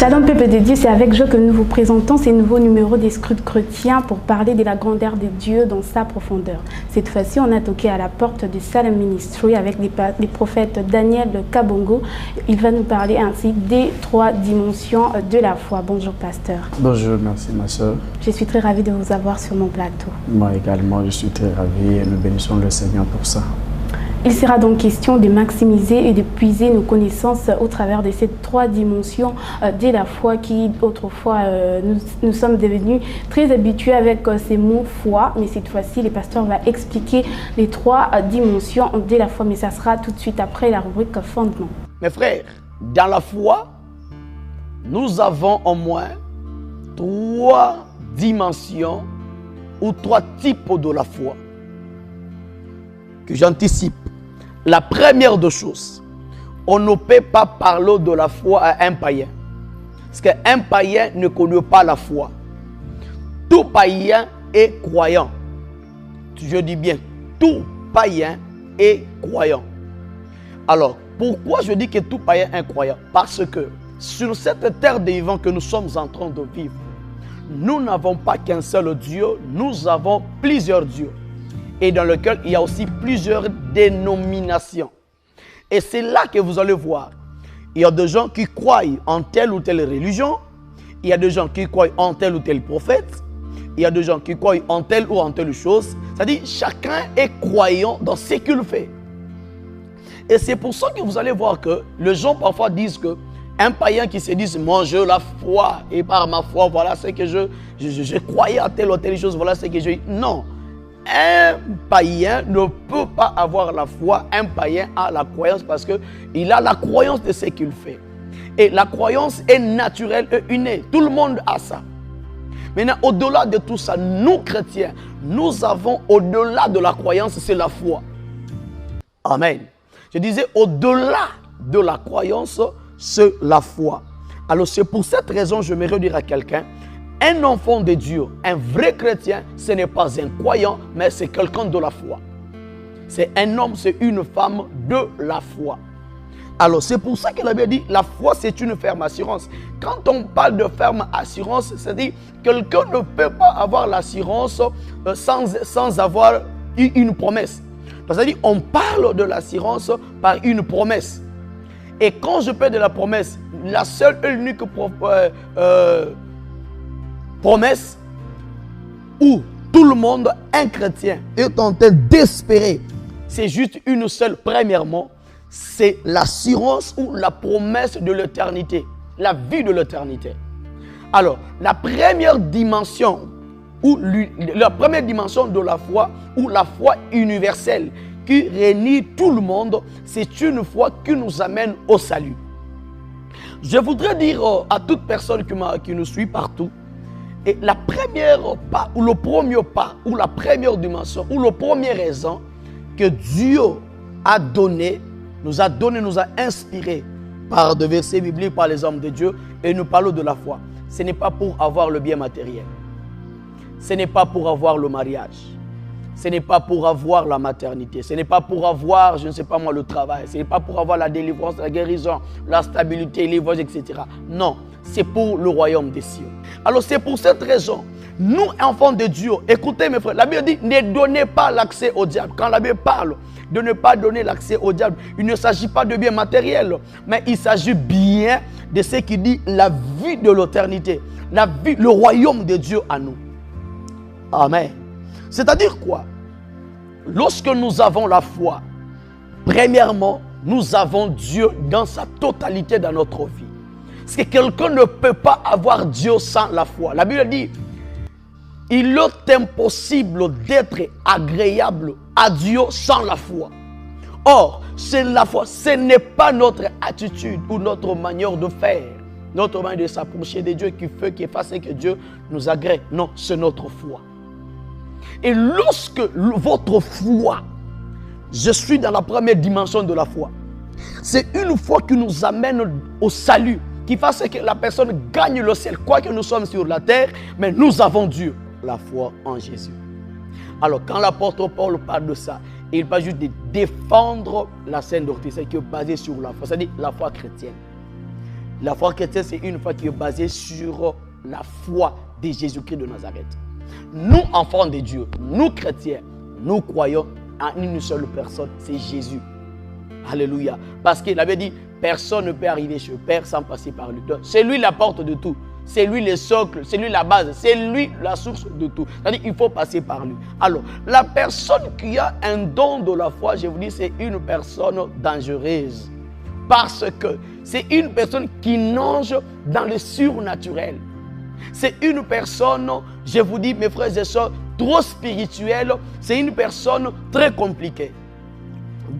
Shalom peuple de Dieu, c'est avec joie que nous vous présentons ces nouveaux numéros des Scrutes chrétiens pour parler de la grandeur de Dieu dans sa profondeur. Cette fois-ci, on a toqué à la porte de Salem Ministry avec les prophètes Daniel Kabongo. Il va nous parler ainsi des 3 dimensions de la foi. Bonjour pasteur. Bonjour, merci ma soeur. Je suis très ravie de vous avoir sur mon plateau. Moi également, je suis très ravi et nous bénissons le Seigneur pour ça. Il sera donc question de maximiser et de puiser nos connaissances au travers de ces 3 dimensions de la foi qui, autrefois, nous sommes devenus très habitués avec ces mots foi. Mais cette fois-ci, le pasteur va expliquer les 3 dimensions de la foi. Mais ça sera tout de suite après la rubrique fondement. Mes frères, dans la foi, nous avons au moins 3 dimensions ou 3 types de la foi que j'anticipe. La première des choses, on ne peut pas parler de la foi à un païen. Parce qu'un païen ne connaît pas la foi. Tout païen est croyant. Je dis bien, tout païen est croyant. Alors, pourquoi je dis que tout païen est croyant? Parce que sur cette terre des vivants que nous sommes en train de vivre, nous n'avons pas qu'un seul Dieu, nous avons plusieurs dieux. Et dans lequel il y a aussi plusieurs dénominations. Et c'est là que vous allez voir. Il y a des gens qui croient en telle ou telle religion. Il y a des gens qui croient en tel ou tel prophète. Il y a des gens qui croient en telle ou en telle chose. C'est-à-dire chacun est croyant dans ce qu'il fait. Et c'est pour ça que vous allez voir que les gens parfois disent que un païen qui se dit moi j'ai la foi et par ma foi voilà ce que je croyais à telle ou telle chose, voilà ce que je... Non. Un païen ne peut pas avoir la foi, un païen a la croyance parce qu'il a la croyance de ce qu'il fait. Et la croyance est naturelle et innée. Tout le monde a ça. Maintenant, au-delà de tout ça, nous chrétiens, nous avons au-delà de la croyance, c'est la foi. Amen. Je disais, au-delà de la croyance, c'est la foi. Alors c'est pour cette raison, je me redire à quelqu'un, un enfant de Dieu, un vrai chrétien, ce n'est pas un croyant, mais c'est quelqu'un de la foi. C'est un homme, c'est une femme de la foi. Alors c'est pour ça que la Bible dit, la foi c'est une ferme assurance. Quand on parle de ferme assurance, c'est-à-dire quelqu'un ne peut pas avoir l'assurance sans avoir eu une promesse. C'est-à-dire on parle de l'assurance par une promesse. Et quand je parle de la promesse, la seule et unique promesse où tout le monde, un chrétien, est en train d'espérer. C'est juste une seule. Premièrement, c'est l'assurance ou la promesse de l'éternité, la vie de l'éternité. Alors, la première dimension de la foi ou la foi universelle qui réunit tout le monde, c'est une foi qui nous amène au salut. Je voudrais dire à toute personne qui nous suit partout, et la première pas, ou le premier pas, ou la première dimension, ou la première raison que Dieu a donné, nous a inspiré par des versets bibliques, par les hommes de Dieu, et nous parlons de la foi. Ce n'est pas pour avoir le bien matériel. Ce n'est pas pour avoir le mariage. Ce n'est pas pour avoir la maternité. Ce n'est pas pour avoir, je ne sais pas moi, le travail. Ce n'est pas pour avoir la délivrance, la guérison, la stabilité, les voyages, etc. Non, c'est pour le royaume des cieux. Alors c'est pour cette raison, nous enfants de Dieu, écoutez mes frères, la Bible dit ne donnez pas l'accès au diable. Quand la Bible parle de ne pas donner l'accès au diable, il ne s'agit pas de bien matériel, mais il s'agit bien de ce qui dit la vie de l'éternité, la vie, le royaume de Dieu à nous. Amen. C'est-à-dire quoi? Lorsque nous avons la foi, premièrement, nous avons Dieu dans sa totalité dans notre vie. Parce que quelqu'un ne peut pas avoir Dieu sans la foi. La Bible dit, il est impossible d'être agréable à Dieu sans la foi. Or, c'est la foi, ce n'est pas notre attitude ou notre manière de faire, notre manière de s'approcher de Dieu qui fasse que Dieu nous agrée. Non, c'est notre foi. Et lorsque votre foi, je suis dans la première dimension de la foi, c'est une foi qui nous amène au salut, qui fasse que la personne gagne le ciel, quoique nous sommes sur la terre, mais nous avons Dieu, la foi en Jésus. Alors quand l'apôtre Paul parle de ça, il parle juste de défendre la sainte doctrine, qui est basée sur la foi, c'est-à-dire la foi chrétienne. La foi chrétienne, c'est une foi qui est basée sur la foi de Jésus-Christ de Nazareth. Nous, enfants de Dieu, nous chrétiens, nous croyons en une seule personne, c'est Jésus. Alléluia. Parce qu'il avait dit, personne ne peut arriver chez le Père sans passer par lui. C'est lui la porte de tout. C'est lui le socle, c'est lui la base, c'est lui la source de tout. C'est-à-dire qu'il faut passer par lui. Alors, la personne qui a un don de la foi, je vous dis, c'est une personne dangereuse. Parce que c'est une personne qui nage dans le surnaturel. C'est une personne, je vous dis, mes frères et sœurs, trop spirituelle. C'est une personne très compliquée.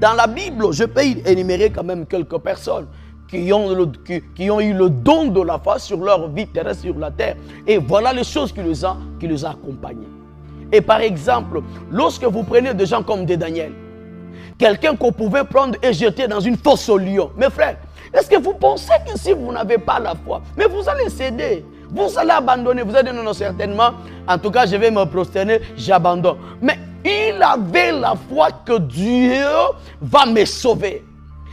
Dans la Bible, je peux énumérer quand même quelques personnes qui ont eu le don de la foi sur leur vie terrestre sur la terre. Et voilà les choses qui les a accompagnés. Et par exemple, lorsque vous prenez des gens comme des Daniel, quelqu'un qu'on pouvait prendre et jeter dans une fosse au lion. Mes frères, est-ce que vous pensez que si vous n'avez pas la foi, mais vous allez céder, vous allez abandonner, vous allez dire non, certainement, en tout cas je vais me prosterner, j'abandonne. Mais il avait la foi que Dieu va me sauver.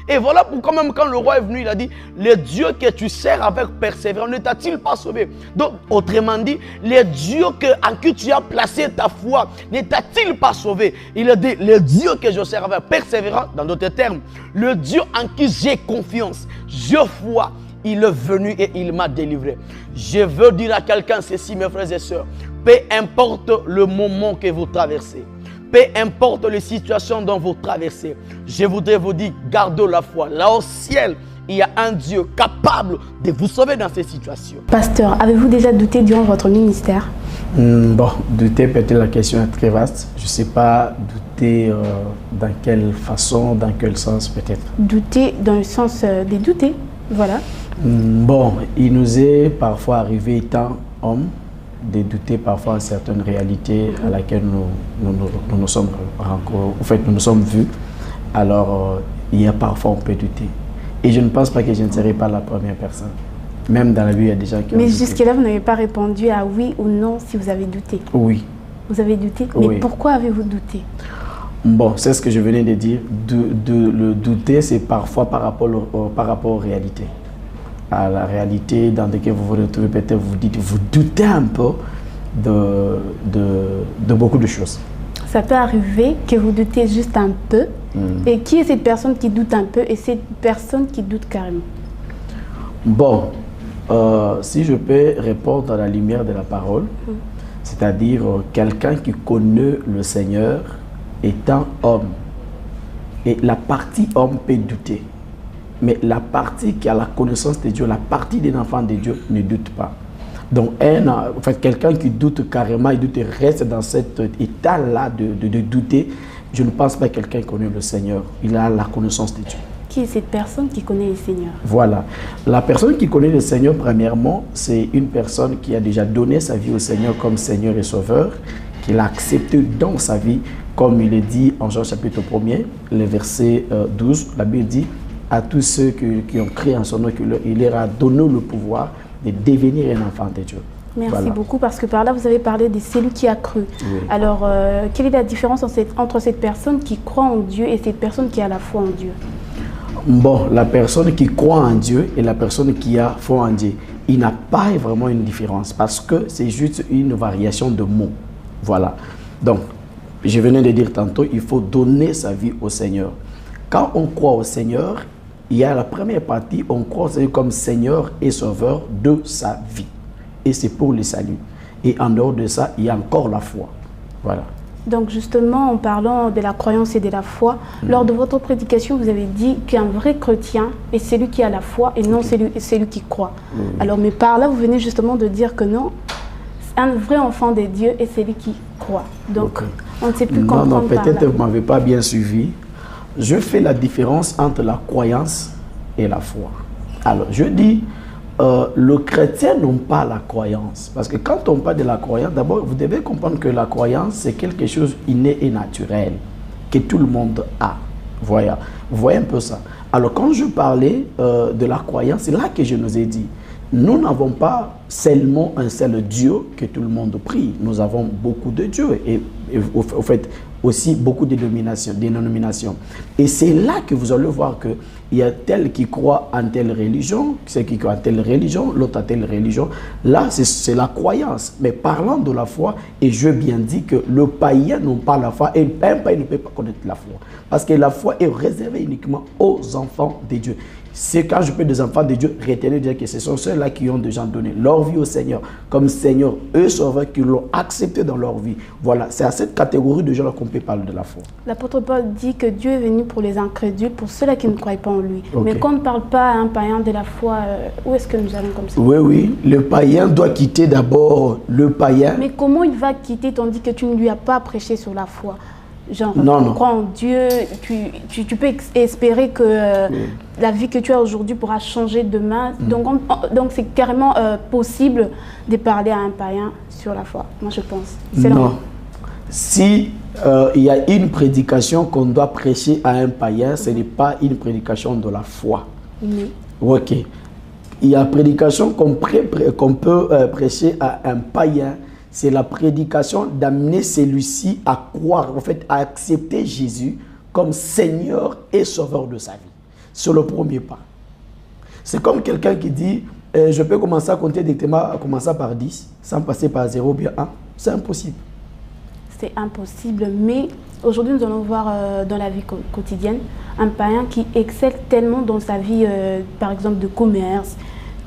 Et voilà pourquoi même quand le roi est venu, il a dit, le Dieu que tu sers avec persévérance ne t'a-t-il pas sauvé? Donc, autrement dit, le Dieu en qui tu as placé ta foi ne t'a-t-il pas sauvé? Il a dit, le Dieu que je sers avec persévérance, dans d'autres termes, le Dieu en qui j'ai confiance, je foi, il est venu et il m'a délivré. Je veux dire à quelqu'un ceci, mes frères et sœurs, peu importe le moment que vous traversez, peu importe les situations dont vous traversez, je voudrais vous dire, gardez la foi. Là au ciel, il y a un Dieu capable de vous sauver dans ces situations. Pasteur, avez-vous déjà douté durant votre ministère? Bon, douter, peut-être la question est très vaste. Je ne sais pas douter dans quelle façon, dans quel sens peut-être. Douter dans le sens de douter, voilà. Bon, il nous est parfois arrivé étant homme de douter parfois de certaines réalités à laquelle nous sommes rencontrés, en fait, nous nous sommes vus. Alors, il y a parfois on peut douter. Et je ne pense pas que je ne serai pas la première personne. Même dans la vie, il y a des gens qui ont douté. Mais jusque-là, vous n'avez pas répondu à oui ou non si vous avez douté. Oui. Vous avez douté? Oui. Mais pourquoi avez-vous douté? Bon, c'est ce que je venais de dire. Le douter, c'est parfois par rapport aux réalités. À la réalité dans laquelle vous vous retrouvez, peut-être vous doutez un peu de beaucoup de choses. Ça peut arriver que vous doutez juste un peu. Et qui est cette personne qui doute un peu et cette personne qui doute carrément? Bon, si je peux répondre à la lumière de la parole, c'est-à-dire quelqu'un qui connaît le Seigneur étant homme. Et la partie homme peut douter. Mais la partie qui a la connaissance de Dieu, la partie d'un enfant de Dieu ne doute pas. Donc, en fait, quelqu'un qui doute carrément, il doute, reste dans cet état-là de douter. Je ne pense pas que quelqu'un connaît le Seigneur. Il a la connaissance de Dieu. Qui est cette personne qui connaît le Seigneur? Voilà. La personne qui connaît le Seigneur, premièrement, c'est une personne qui a déjà donné sa vie au Seigneur comme Seigneur et Sauveur, qu'il a accepté dans sa vie, comme il est dit en Jean chapitre 1er, le verset 12, la Bible dit, à tous ceux qui ont créé en son nom, il leur a donné le pouvoir de devenir un enfant de Dieu. Merci beaucoup, parce que par là, vous avez parlé de celui qui a cru. Oui. Alors, quelle est la différence entre cette personne qui croit en Dieu et cette personne qui a la foi en Dieu? Bon, la personne qui croit en Dieu et la personne qui a foi en Dieu, il n'y a pas vraiment une différence parce que c'est juste une variation de mots. Voilà. Donc, je venais de dire tantôt, il faut donner sa vie au Seigneur. Quand on croit au Seigneur, il y a la première partie, on croit comme Seigneur et Sauveur de sa vie. Et c'est pour le salut. Et en dehors de ça, il y a encore la foi. Voilà. Donc justement, en parlant de la croyance et de la foi, lors de votre prédication, vous avez dit qu'un vrai chrétien est celui qui a la foi et non celui qui croit. Alors, mais par là, vous venez justement de dire que non, un vrai enfant de Dieu est celui qui croit. Donc, on ne sait plus comprendre. Non, peut-être que vous ne m'avez pas bien suivi. Je fais la différence entre la croyance et la foi. Alors, je dis, le chrétien n'a pas la croyance. Parce que quand on parle de la croyance, d'abord, vous devez comprendre que la croyance, c'est quelque chose d'inné et naturel, que tout le monde a. Voilà. Vous voyez un peu ça. Alors, quand je parlais de la croyance, c'est là que je nous ai dit nous n'avons pas seulement un seul Dieu que tout le monde prie. Nous avons beaucoup de dieux et au fait aussi beaucoup de dénominations. Et c'est là que vous allez voir qu'il y a tel qui croit en telle religion, ceux qui croient en telle religion, l'autre en telle religion. Là, c'est la croyance. Mais parlant de la foi, et je bien dit que le païen n'a pas la foi et un païen ne peut pas connaître la foi. Parce que la foi est réservée uniquement aux enfants de Dieu. C'est quand je peux des enfants de Dieu, retenez de dire que ce sont ceux-là qui ont déjà donné leur vie au Seigneur, comme Seigneur, eux sauveurs, qui l'ont accepté dans leur vie. Voilà, c'est à cette catégorie de gens-là qu'on peut parler de la foi. L'apôtre Paul dit que Dieu est venu pour les incrédules, pour ceux-là qui ne croient pas en lui. Okay. Mais quand on ne parle pas à un païen de la foi, où est-ce que nous allons comme ça? Oui, oui, le païen doit quitter d'abord le païen. Mais comment il va quitter tandis que tu ne lui as pas prêché sur la foi? Genre, non, tu crois en Dieu, tu peux espérer que la vie que tu as aujourd'hui pourra changer demain. Donc c'est carrément possible de parler à un païen sur la foi, moi je pense. Non. Si il y a une prédication qu'on doit prêcher à un païen, ce n'est pas une prédication de la foi. Oui. Ok. Il y a une prédication qu'on peut prêcher à un païen. C'est la prédication d'amener celui-ci à croire, en fait, à accepter Jésus comme Seigneur et Sauveur de sa vie. C'est le premier pas. C'est comme quelqu'un qui dit, je peux commencer à compter directement, à commencer par 10, sans passer par 0 ou bien 1. C'est impossible. C'est impossible, mais aujourd'hui nous allons voir dans la vie quotidienne un païen qui excelle tellement dans sa vie, par exemple de commerce.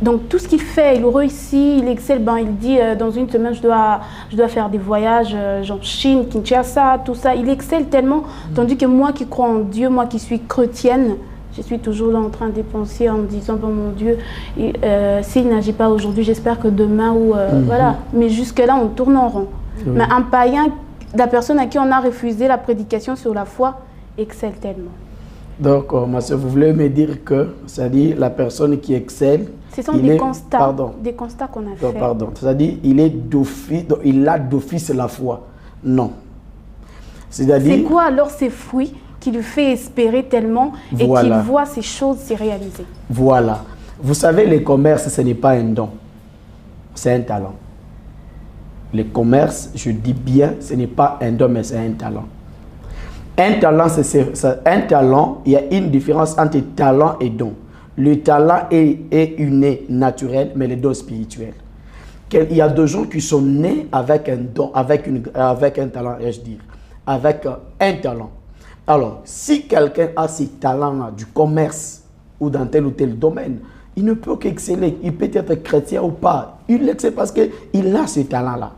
Donc tout ce qu'il fait, il réussit, il excelle. Ben, il dit dans une semaine je dois faire des voyages genre Chine, Kinshasa, tout ça. Il excelle tellement, tandis que moi qui crois en Dieu, moi qui suis chrétienne, je suis toujours là en train de dépenser en me disant bon mon Dieu, s'il n'agit pas aujourd'hui, j'espère que demain ou voilà. Mais jusque là on tourne en rond. Mais un païen, la personne à qui on a refusé la prédication sur la foi, excelle tellement. Donc, ma soeur, vous voulez me dire que, c'est-à-dire la personne qui excelle, ce sont des constats, des constats qu'on a fait. Pardon, c'est-à-dire il a d'office la foi. Non. C'est quoi alors ces fruits qui lui fait espérer tellement et qu'il voit ces choses se réaliser? Voilà. Vous savez, le commerce, ce n'est pas un don, c'est un talent. Le commerce, je dis bien, ce n'est pas un don, mais c'est un talent. Un talent, il y a une différence entre talent et don. Le talent est inné, naturel, mais le don spirituel. Il y a des gens qui sont nés avec un don, avec un talent, je dire, avec un talent. Alors, si quelqu'un a ces talents-là du commerce ou dans tel ou tel domaine, il ne peut qu'exceller. Il peut être chrétien ou pas. Il excelle parce qu'il a ce talent-là.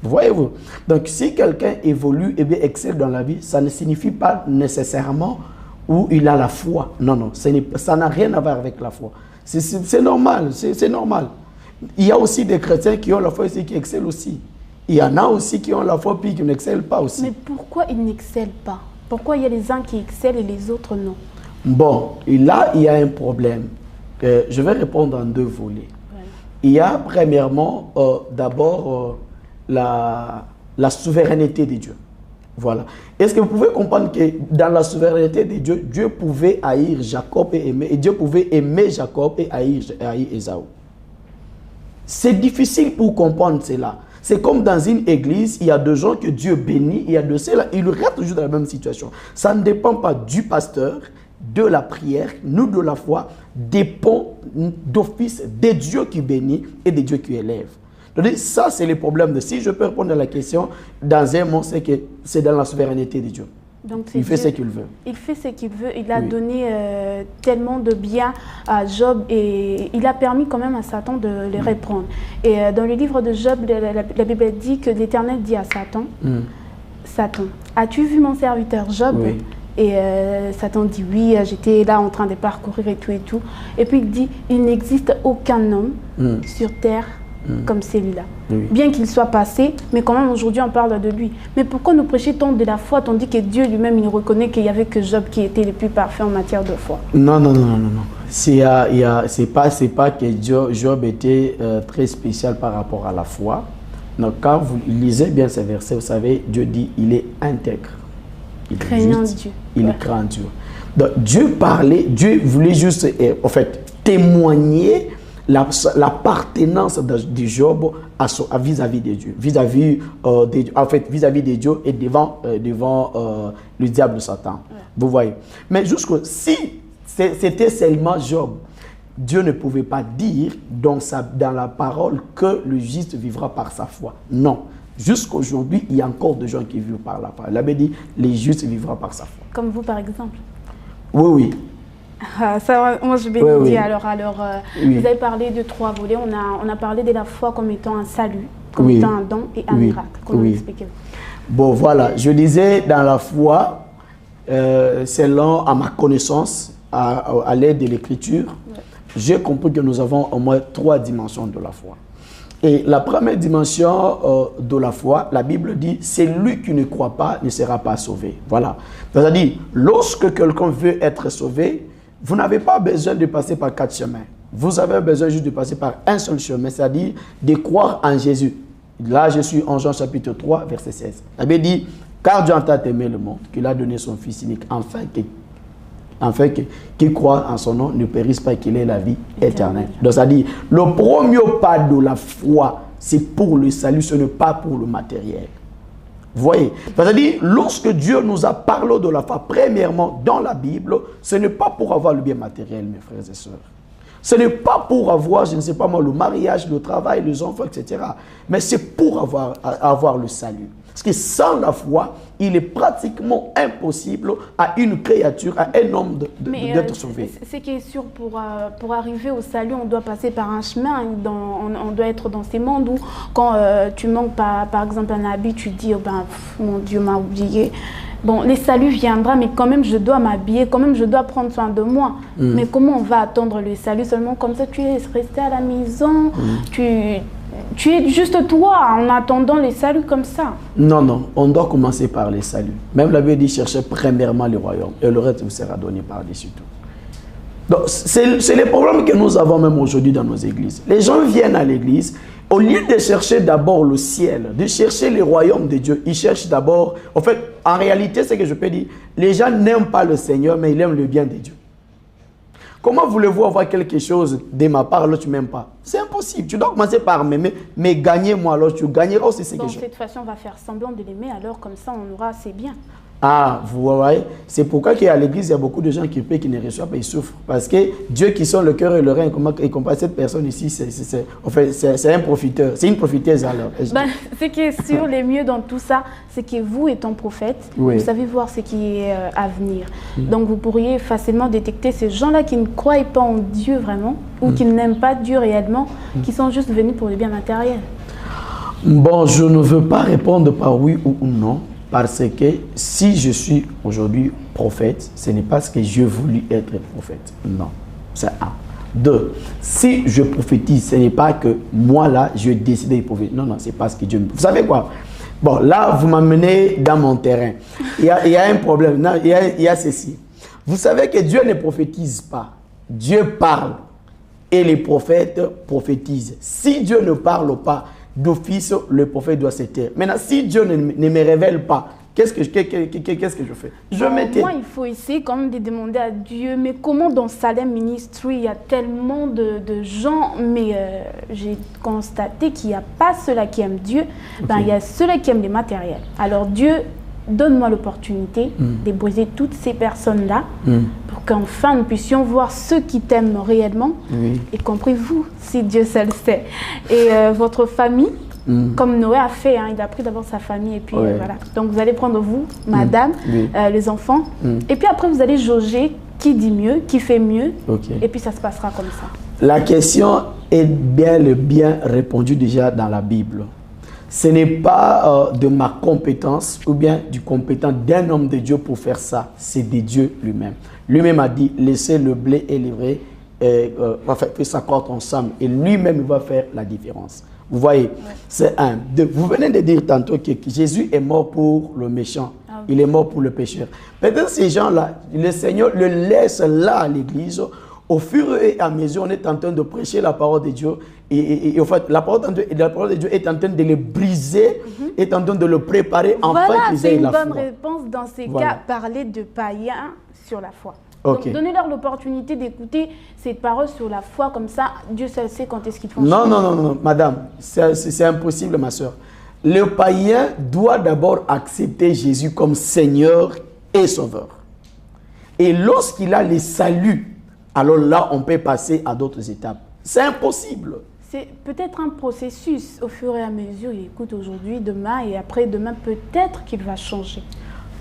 Voyez-vous? Donc, si quelqu'un évolue et bien excelle dans la vie, ça ne signifie pas nécessairement où il a la foi. Non, non, ça n'a rien à voir avec la foi. C'est normal, c'est normal. Il y a aussi des chrétiens qui ont la foi et qui excellent aussi. Il y en a aussi qui ont la foi puis qui n'excellent pas aussi. Mais pourquoi ils n'excellent pas? Pourquoi il y a les uns qui excellent et les autres non? Bon, et là, il y a un problème. Je vais répondre en deux volets. Voilà. Il y a premièrement, d'abord, la souveraineté de Dieu. Voilà. Est-ce que vous pouvez comprendre que dans la souveraineté de Dieu, Dieu pouvait haïr Jacob et Dieu pouvait aimer Jacob et haïr Ésaü? C'est difficile pour comprendre cela. C'est comme dans une église, il y a des gens que Dieu bénit, il y a de ceux-là, ils restent toujours dans la même situation. Ça ne dépend pas du pasteur, de la prière, nous de la foi, dépend d'office des dieux qui bénit et des dieux qui élèvent. Donc ça, c'est le problème. Si je peux répondre à la question, dans un mot, c'est que c'est dans la souveraineté de Dieu. Donc il fait ce qu'il veut. Il fait ce qu'il veut. Il a donné tellement de bien à Job et il a permis quand même à Satan de les reprendre. Et dans le livre de Job, la Bible dit que l'Éternel dit à Satan, Satan, as-tu vu mon serviteur Job? Et Satan dit oui, j'étais là en train de parcourir et tout et tout. Et puis il dit, il n'existe aucun homme sur terre comme celui-là. Bien qu'il soit passé, mais quand même aujourd'hui on parle de lui. Mais pourquoi nous prêcher tant de la foi tandis que Dieu lui-même il reconnaît qu'il n'y avait que Job qui était le plus parfait en matière de foi? Non, non, non, non, non. C'est pas que Job était très spécial par rapport à la foi. Donc quand vous lisez bien ces versets, vous savez, Dieu dit il est intègre. Il craignant Dieu. Il craint Dieu. Donc Dieu parlait, Dieu voulait juste en fait témoigner l'appartenance de Job vis-à-vis de Dieu, vis-à-vis de Dieu et devant le diable Satan. Ouais. Vous voyez. Mais si c'était seulement Job, Dieu ne pouvait pas dire dans la parole que le juste vivra par sa foi. Non. Jusqu'aujourd'hui, il y a encore des gens qui vivent par la foi. Il avait dit, les justes vivront par sa foi. Comme vous, par exemple. Oui, oui. Ça, moi, je vais vous dire. Alors, oui. Vous avez parlé de 3 volets. On a parlé de la foi comme étant un salut, comme étant un don et un miracle. Comment expliquer? Bon, voilà. Je disais dans la foi, selon à ma connaissance, à l'aide de l'Écriture, j'ai compris que nous avons au moins 3 dimensions de la foi. Et la première dimension de la foi, la Bible dit, c'est lui qui ne croit pas ne sera pas sauvé. Voilà. C'est-à-dire, lorsque quelqu'un veut être sauvé, vous n'avez pas besoin de passer par 4 chemins. Vous avez besoin juste de passer par un seul chemin, c'est-à-dire de croire en Jésus. Là, je suis en Jean chapitre 3, verset 16. La Bible dit, car Dieu a tant aimé le monde, qu'il a donné son Fils unique, afin qu'il croit en son nom ne périsse pas, qu'il ait la vie éternelle. Donc, ça dit, le premier pas de la foi, c'est pour le salut, ce n'est pas pour le matériel. Vous voyez? C'est-à-dire, lorsque Dieu nous a parlé de la foi, premièrement, dans la Bible, ce n'est pas pour avoir le bien matériel, mes frères et sœurs. Ce n'est pas pour avoir, je ne sais pas moi, le mariage, le travail, les enfants, etc. Mais c'est pour avoir le salut. Parce que sans la foi, il est pratiquement impossible à une créature, à un homme d'être sauvé. Ce qui est sûr, pour arriver au salut, on doit passer par un chemin. On doit être dans ces mondes où, quand tu manques par exemple un habit, tu dis, oh ben, mon Dieu m'a oublié. Bon, le salut viendra, mais quand même, je dois m'habiller, quand même, je dois prendre soin de moi. Mais comment on va attendre le salut seulement comme ça? Tu es resté à la maison, tu es juste toi en attendant les saluts comme ça. Non, non, on doit commencer par les saluts. Même la Bible dit, cherchez premièrement le royaume et le reste vous sera donné par-dessus tout. Donc, c'est le problème que nous avons même aujourd'hui dans nos églises. Les gens viennent à l'église, au lieu de chercher d'abord le ciel, de chercher le royaume de Dieu, ils cherchent d'abord... En fait, en réalité, c'est que je peux dire, les gens n'aiment pas le Seigneur, mais ils aiment le bien de Dieu. Comment voulez-vous avoir quelque chose de ma part alors tu ne m'aimes pas? C'est impossible. Tu dois commencer par m'aimer, mais gagner moi alors tu gagneras aussi ce que je... De cette façon, on va faire semblant de l'aimer, alors comme ça on aura assez bien. Ah, vous voyez, c'est pourquoi qu'à l'église, il y a beaucoup de gens qui paient, qui ne reçoivent pas, ils souffrent. Parce que Dieu qui sont le cœur et le rein, et comparé à cette personne ici, c'est un profiteur, c'est une profiteuse alors. Ben, ce qui est sûr, le mieux dans tout ça, c'est que vous, étant prophète, vous savez voir ce qui est à venir. Donc vous pourriez facilement détecter ces gens-là qui ne croient pas en Dieu vraiment, ou qui n'aiment pas Dieu réellement, qui sont juste venus pour le bien matériel. Bon, je ne veux pas répondre par oui ou non. Parce que si je suis aujourd'hui prophète, ce n'est pas ce que j'ai voulu être prophète. Non, c'est un. 2, si je prophétise, ce n'est pas que moi là, je décide de prophétiser. Non, non, c'est parce que Dieu me... Vous savez quoi? Bon, là, vous m'amenez dans mon terrain. Il y a un problème. Non, il y a ceci. Vous savez que Dieu ne prophétise pas. Dieu parle. Et les prophètes prophétisent. Si Dieu ne parle pas, d'office, le prophète doit se taire. Maintenant, si Dieu ne me révèle pas, qu'est-ce que je fais? Je me tais. Moi, il faut essayer quand même de demander à Dieu, mais comment dans Salem Ministry, il y a tellement de gens, mais j'ai constaté qu'il n'y a pas ceux-là qui aiment Dieu, ben, il y a ceux-là qui aiment les matériels. Alors Dieu, donne-moi l'opportunité de briser toutes ces personnes-là pour qu'enfin nous puissions voir ceux qui t'aiment réellement, y compris vous, si Dieu seul sait. Et votre famille, comme Noé a fait, hein, il a pris d'abord sa famille et puis voilà. Donc vous allez prendre vous, madame, les enfants, et puis après vous allez jauger qui dit mieux, qui fait mieux, et puis ça se passera comme ça. La question est bien répondue déjà dans la Bible. Ce n'est pas de ma compétence ou bien du compétent d'un homme de Dieu pour faire ça. C'est de Dieu lui-même. Lui-même a dit, laissez le blé et l'ivraie s'accordent ensemble. Et lui-même va faire la différence. Vous voyez, c'est un. Deux. Vous venez de dire tantôt que Jésus est mort pour le méchant. Il est mort pour le pécheur. Peut-être ces gens-là, le Seigneur le laisse là à l'église. Au fur et à mesure, on est en train de prêcher la parole de Dieu. Et en fait, la parole de Dieu est en train de le briser, est en train de le préparer enfin qu'ils aient la foi. C'est une bonne réponse dans ces cas, parler de païens sur la foi. Ok. Donc, donnez-leur l'opportunité d'écouter cette parole sur la foi, comme ça, Dieu seul sait quand est-ce qu'ils font. Non, madame, c'est impossible, ma soeur. Le païen doit d'abord accepter Jésus comme Seigneur et Sauveur. Et lorsqu'il a les saluts, alors là, on peut passer à d'autres étapes. C'est impossible. C'est peut-être un processus au fur et à mesure. Il écoute aujourd'hui, demain et après-demain, peut-être qu'il va changer.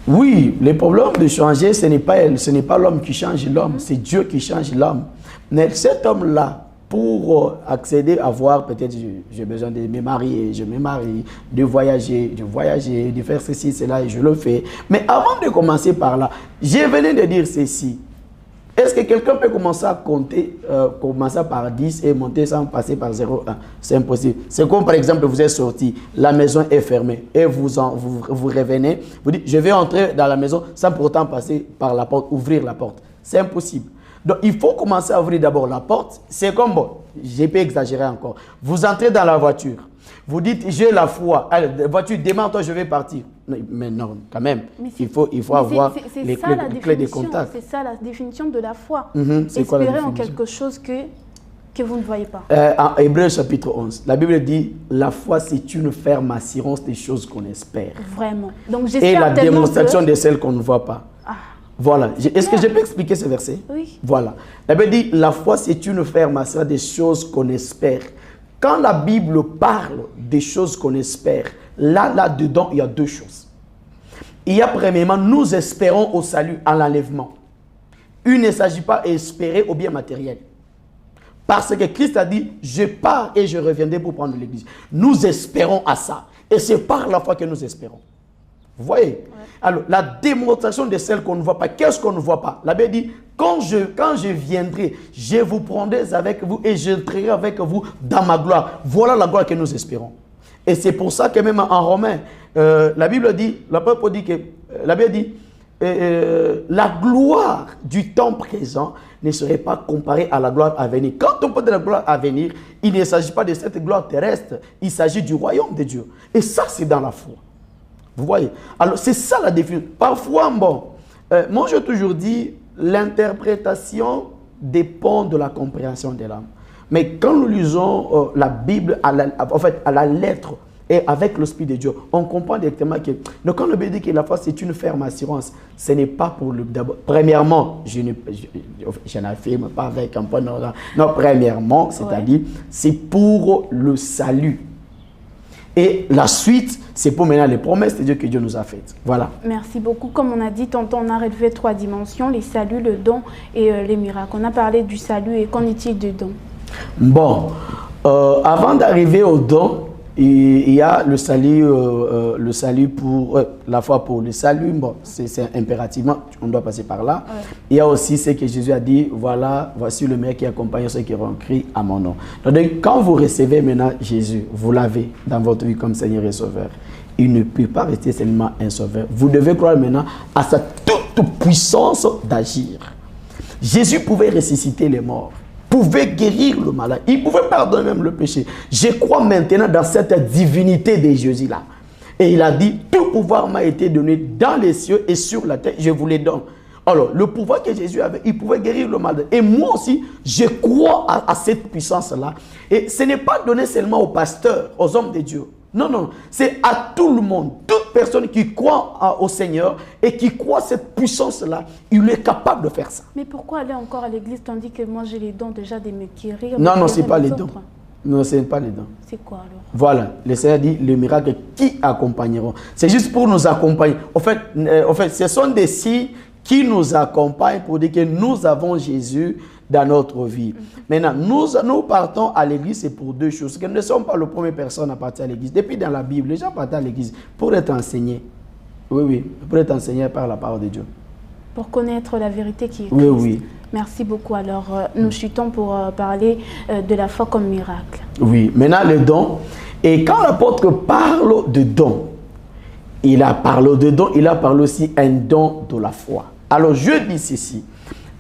Oui, le problème de changer, ce n'est pas l'homme qui change l'homme, c'est Dieu qui change l'homme. Mais cet homme-là, pour accéder à voir, peut-être j'ai besoin de me marier, je me marie, de voyager, de faire ceci, cela, et je le fais. Mais avant de commencer par là, je venais de dire ceci. Est-ce que quelqu'un peut commencer à compter, commencer par 10 et monter sans passer par 0,1? C'est impossible. C'est comme par exemple, vous êtes sorti, la maison est fermée et vous revenez, vous dites, je vais entrer dans la maison sans pourtant passer par la porte, ouvrir la porte. C'est impossible. Donc, il faut commencer à ouvrir d'abord la porte. C'est comme, bon, j'ai pas exagéré encore. Vous entrez dans la voiture. Vous dites, j'ai la foi. Allez, voiture, démarre-toi, je vais partir. Mais non, quand même, il faut avoir les clés de contact. C'est ça la définition de la foi. Espérer en quelque chose que vous ne voyez pas. En Hébreux chapitre 11, la Bible dit, la foi c'est une ferme assurance des choses qu'on espère. Vraiment. Donc, et la démonstration de celles qu'on ne voit pas. Ah. Voilà. Est-ce que je peux expliquer ce verset? Oui. Voilà. La Bible dit, la foi c'est une ferme assurance des choses qu'on espère. Quand la Bible parle des choses qu'on espère, là-dedans, il y a deux choses. Il y a premièrement, nous espérons au salut, à l'enlèvement. Il ne s'agit pas d'espérer au bien matériel. Parce que Christ a dit, je pars et je reviendrai pour prendre l'église. Nous espérons à ça. Et c'est par la foi que nous espérons. Vous voyez? Ouais. Alors, la démonstration de celle qu'on ne voit pas. Qu'est-ce qu'on ne voit pas? La Bible dit, quand je viendrai, je vous prendrai avec vous et j'entrerai avec vous dans ma gloire. Voilà la gloire que nous espérons. Et c'est pour ça que même en Romains, la Bible dit, la Bible dit, la gloire du temps présent ne serait pas comparée à la gloire à venir. Quand on parle de la gloire à venir, il ne s'agit pas de cette gloire terrestre, il s'agit du royaume de Dieu. Et ça, c'est dans la foi. Vous voyez? Alors, c'est ça la définition. Parfois, bon, moi, j'ai toujours dit, l'interprétation dépend de la compréhension de l'âme. Mais quand nous lisons la Bible à la lettre et avec l'Esprit de Dieu, on comprend directement que donc quand le Bible dit que la foi c'est une ferme assurance, ce n'est pas pour le d'abord. Premièrement, je n'affirme pas avec un point. Non, premièrement, c'est-à-dire c'est pour le salut. Et la suite, c'est pour maintenant les promesses de Dieu que Dieu nous a faites. Voilà. Merci beaucoup. Comme on a dit, tantôt, on a relevé 3 dimensions, les saluts, le don et les miracles. On a parlé du salut et qu'en est-il de don? Bon, avant d'arriver au don, il y a le salut pour la foi pour le salut. Bon, c'est impérativement, on doit passer par là. Ouais. Il y a aussi ce que Jésus a dit, voilà, voici le maire qui accompagne ceux qui auront crié à mon nom. Donc, quand vous recevez maintenant Jésus, vous l'avez dans votre vie comme Seigneur et Sauveur. Il ne peut pas rester seulement un sauveur. Vous devez croire maintenant à sa toute puissance d'agir. Jésus pouvait ressusciter les morts. Pouvait guérir le malade, il pouvait pardonner même le péché. Je crois maintenant dans cette divinité de Jésus-là. Et il a dit, tout pouvoir m'a été donné dans les cieux et sur la terre, je vous les donne. Alors, le pouvoir que Jésus avait, il pouvait guérir le malade. Et moi aussi, je crois à cette puissance-là. Et ce n'est pas donné seulement aux pasteurs, aux hommes de Dieu. Non, non, c'est à tout le monde. Toute personne qui croit au Seigneur et qui croit à cette puissance-là, il est capable de faire ça. Mais pourquoi aller encore à l'église tandis que moi j'ai les dons déjà de me guérir? Non, non, ce n'est pas les dons. Non, ce n'est pas les dons. C'est quoi alors? Voilà, le Seigneur dit les miracles qui accompagneront. C'est juste pour nous accompagner. En fait, ce sont des signes qui nous accompagnent pour dire que nous avons Jésus dans notre vie. Maintenant, nous partons à l'église, c'est pour deux choses. Que nous ne sommes pas la première personne à partir à l'église. Depuis dans la Bible, les gens partent à l'église pour être enseignés. Oui, oui, pour être enseignés par la parole de Dieu. Pour connaître la vérité qui est Christ. Oui, oui. Merci beaucoup. Alors, nous chutons pour parler de la foi comme miracle. Oui, maintenant le don. Et quand l'apôtre parle de don, il a parlé de don, il a parlé aussi un don de la foi. Alors, je dis ceci.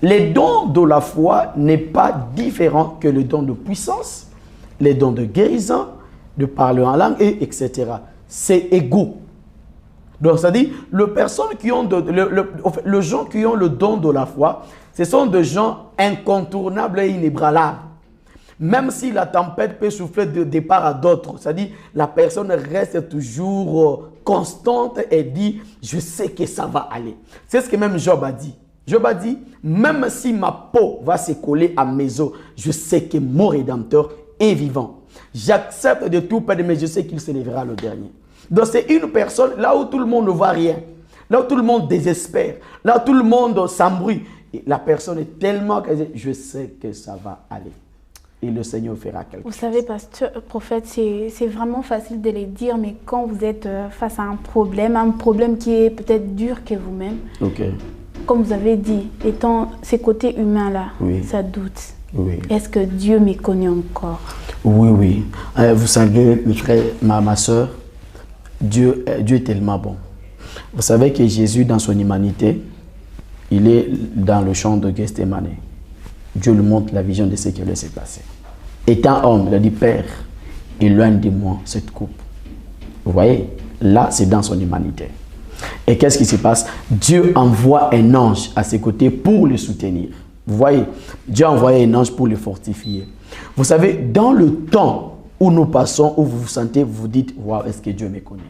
Les dons de la foi n'est pas différent que le don de puissance, les dons de guérison, de parler en langue, etc. C'est égaux. Donc, c'est-à-dire, les gens qui ont le don de la foi, Ce sont des gens incontournables et inébranlables. Même si la tempête peut souffler de départ à d'autres, c'est-à-dire la personne reste toujours constante et dit « je sais que ça va aller ». C'est ce que même Job a dit. Job a dit « même si ma peau va se coller à mes os, je sais que mon Rédempteur est vivant. J'accepte de tout perdre, mais je sais qu'il se lèvera le dernier ». Donc c'est une personne là où tout le monde ne voit rien, là où tout le monde désespère, là où tout le monde s'embrouille. La personne est tellement qu'elle dit « je sais que ça va aller ». Et le Seigneur fera quelque chose. Vous savez, pasteur, prophète, c'est vraiment facile de le dire, mais quand vous êtes face à un problème qui est peut-être dur que vous-même, comme vous avez dit, étant ces côtés humains-là, ça doute. Oui. Est-ce que Dieu me connaît encore? Oui, oui. Vous savez, mes frères, ma soeur, Dieu est tellement bon. Vous savez que Jésus, dans son humanité, il est dans le champ de Gethsémane. Dieu lui montre la vision de ce qui allait se passer. Étant homme, il a dit, Père, éloigne de moi cette coupe. Vous voyez, là, c'est dans son humanité. Et qu'est-ce qui se passe? Dieu envoie un ange à ses côtés pour le soutenir. Vous voyez, Dieu a envoyé un ange pour le fortifier. Vous savez, dans le temps où nous passons, où vous vous sentez, vous vous dites, waouh, est-ce que Dieu me connaît?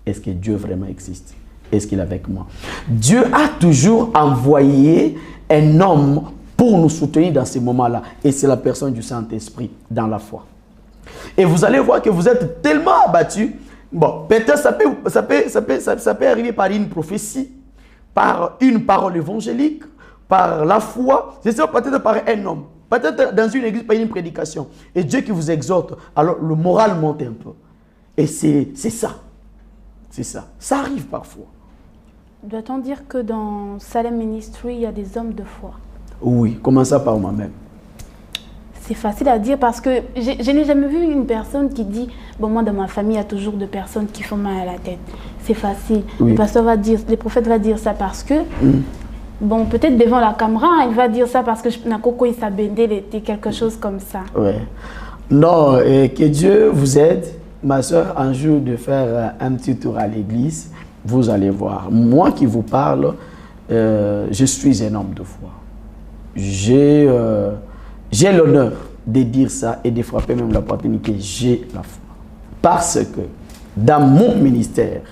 Est-ce que Dieu vraiment existe? Est-ce qu'il est avec moi? Dieu a toujours envoyé un homme pour nous soutenir dans ces moments-là. Et c'est la personne du Saint-Esprit dans la foi. Et vous allez voir que vous êtes tellement abattus. Bon, peut-être ça peut arriver par une prophétie, par une parole évangélique, par la foi, c'est ça, peut-être par un homme, peut-être dans une église, par une prédication. Et Dieu qui vous exhorte, alors le moral monte un peu. Et c'est ça. C'est ça. Ça arrive parfois. Doit-on dire que dans Salem Ministry, il y a des hommes de foi? Oui, commençons par moi-même. C'est facile à dire parce que je n'ai jamais vu une personne qui dit « bon, moi, dans ma famille, il y a toujours des personnes qui font mal à la tête ». C'est facile. Oui. Le pasteur va dire, le prophète va dire ça parce que, bon, peut-être devant la caméra, il va dire ça parce que Nakoko il s'abendait, était quelque chose comme ça. Oui. Non, que Dieu vous aide, ma soeur, un jour de faire un petit tour à l'église, vous allez voir. Moi qui vous parle, je suis un homme de foi. J'ai l'honneur de dire ça et de frapper même la poitrine que j'ai la foi. Parce que dans mon ministère,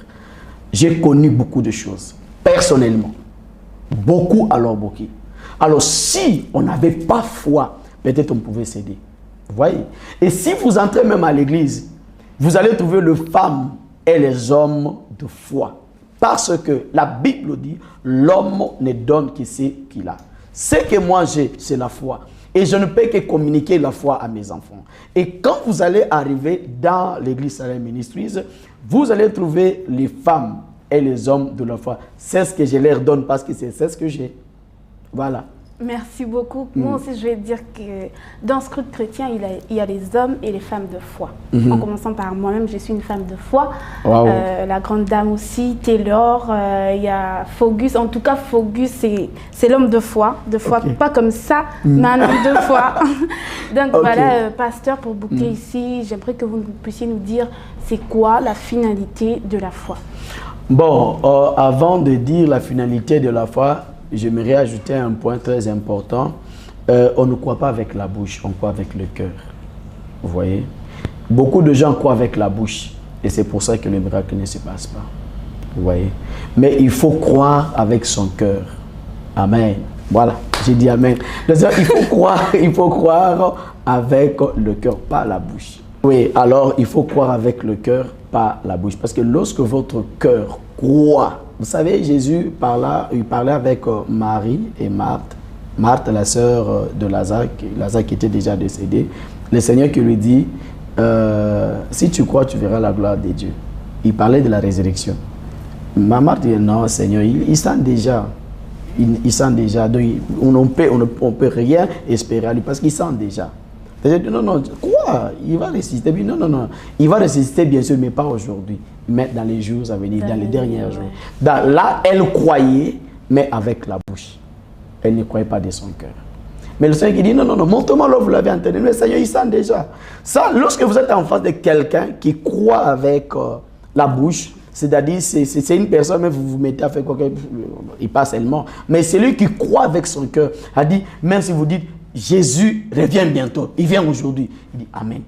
j'ai connu beaucoup de choses, personnellement. Beaucoup, alors beaucoup. Alors si on n'avait pas foi, peut-être on pouvait céder. Vous voyez? Et si vous entrez même à l'église, vous allez trouver les femmes et les hommes de foi. Parce que la Bible dit, l'homme ne donne que ce qu'il a. Ce que moi j'ai, c'est la foi. Et je ne peux que communiquer la foi à mes enfants. Et quand vous allez arriver dans l'église Salem Ministries, vous allez trouver les femmes et les hommes de la foi. C'est ce que je leur donne parce que c'est ce que j'ai. Voilà. Merci beaucoup. Moi aussi, je vais dire que dans ce groupe chrétien, il y a les hommes et les femmes de foi. En commençant par moi-même, je suis une femme de foi. Wow. La grande dame aussi, Taylor, il y a Fogus. En tout cas, Fogus, c'est l'homme de foi. Pas comme ça, mais un homme de foi. Donc voilà, pasteur, pour boucler ici, j'aimerais que vous puissiez nous dire c'est quoi la finalité de la foi. Bon, avant de dire la finalité de la foi, j'aimerais ajouter un point très important. On ne croit pas avec la bouche, on croit avec le cœur. Vous voyez? Beaucoup de gens croient avec la bouche et c'est pour ça que le miracle ne se passe pas. Vous voyez? Mais il faut croire avec son cœur. Amen. Voilà, j'ai dit amen. Il faut croire avec le cœur, pas la bouche. Oui, alors il faut croire avec le cœur, pas la bouche. Parce que lorsque votre cœur croit, vous savez, Jésus il parlait avec Marie et Marthe. Marthe, la sœur de Lazare qui était déjà décédé. Le Seigneur qui lui dit, si tu crois, tu verras la gloire de Dieu. Il parlait de la résurrection. Marthe dit, non, Seigneur, il sent déjà. Il sent déjà. Donc, on ne peut rien espérer à lui parce qu'il sent déjà. Non, quoi? Il va résister. Non. Il va résister, bien sûr, mais pas aujourd'hui. Mais dans les jours à venir, dans les derniers jours. Là, elle croyait, mais avec la bouche. Elle ne croyait pas de son cœur. Mais le Seigneur qui dit, non, montre-moi là, vous l'avez entendu. Le Seigneur, il sent déjà. Ça, lorsque vous êtes en face de quelqu'un qui croit avec la bouche, C'est-à-dire, c'est une personne, même vous vous mettez à faire quoi, il passe seulement. Mais celui qui croit avec son cœur, a dit, même si vous dites, Jésus revient bientôt, il vient aujourd'hui, il dit Amen.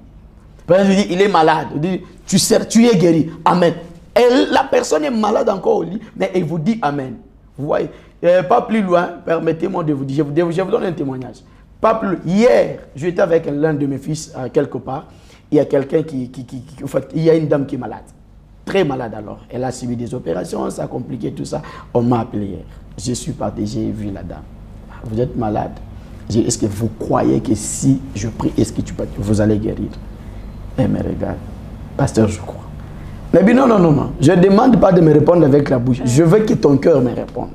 Par exemple, il dit, il est malade, il dit, tu es guéri, Amen. Et la personne est malade encore au lit, mais il vous dit Amen. Vous voyez, pas plus loin, permettez-moi de vous dire, je vous donne un témoignage. Pas plus, hier, j'étais avec l'un de mes fils quelque part, il y a quelqu'un en fait, il y a une dame qui est malade. Très malade alors. Elle a subi des opérations, ça a compliqué tout ça. On m'a appelé hier. Je suis parti, j'ai vu la dame. Vous êtes malade. Est-ce que vous croyez que si je prie, est-ce que vous allez guérir? Elle me regarde. Pasteur, je crois. Mais bien non. Je ne demande pas de me répondre avec la bouche. Je veux que ton cœur me réponde.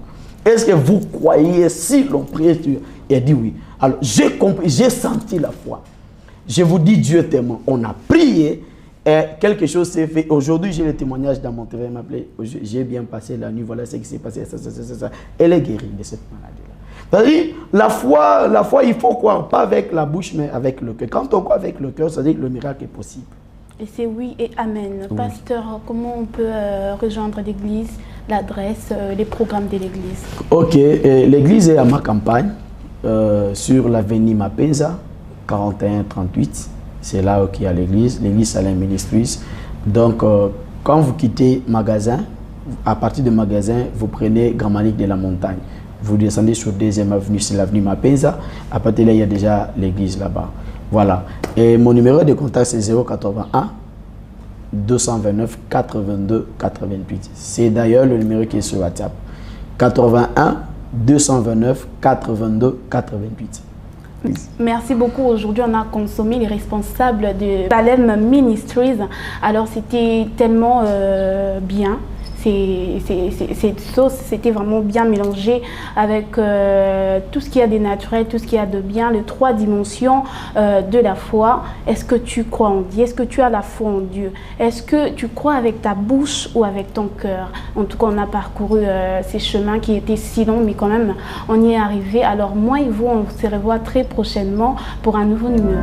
Est-ce que vous croyez si l'on prie? Elle dit oui. Alors j'ai compris, j'ai senti la foi. Je vous dis Dieu témoin. On a prié. Et quelque chose s'est fait. Aujourd'hui, j'ai le témoignage dans mon téléphone. M'appelait. J'ai bien passé la nuit. Voilà ce qui s'est passé. Ça. Elle est guérie de cette maladie-là. C'est-à-dire, la foi, il faut croire. Pas avec la bouche, mais avec le cœur. Quand on croit avec le cœur, ça veut dire que le miracle est possible. Et c'est oui et amen. Oui. Pasteur, comment on peut rejoindre l'église, l'adresse, les programmes de l'église? Ok. L'église est à ma campagne, sur l'avenue Mapenza, 41-38. C'est là qu'il y a l'église, l'église Salem Ministries. Donc, quand vous quittez magasin, à partir du magasin, vous prenez Grand Malik de la Montagne. Vous descendez sur 2e avenue, c'est l'avenue Mapenza. À partir de là, il y a déjà l'église là-bas. Voilà. Et mon numéro de contact, c'est 081 229 82 88. C'est d'ailleurs le numéro qui est sur WhatsApp. 81 229 82 88. Merci beaucoup. Aujourd'hui, on a consommé les responsables de Salem Ministries. Alors, c'était tellement bien. Cette sauce, c'était vraiment bien mélangé avec tout ce qu'il y a de naturel, tout ce qu'il y a de bien, les 3 dimensions de la foi. Est-ce que tu crois en Dieu? Est-ce que tu as la foi en Dieu? Est-ce que tu crois avec ta bouche ou avec ton cœur? En tout cas, on a parcouru ces chemins qui étaient si longs, mais quand même, on y est arrivé. Alors, moi et vous, on se revoit très prochainement pour un nouveau numéro.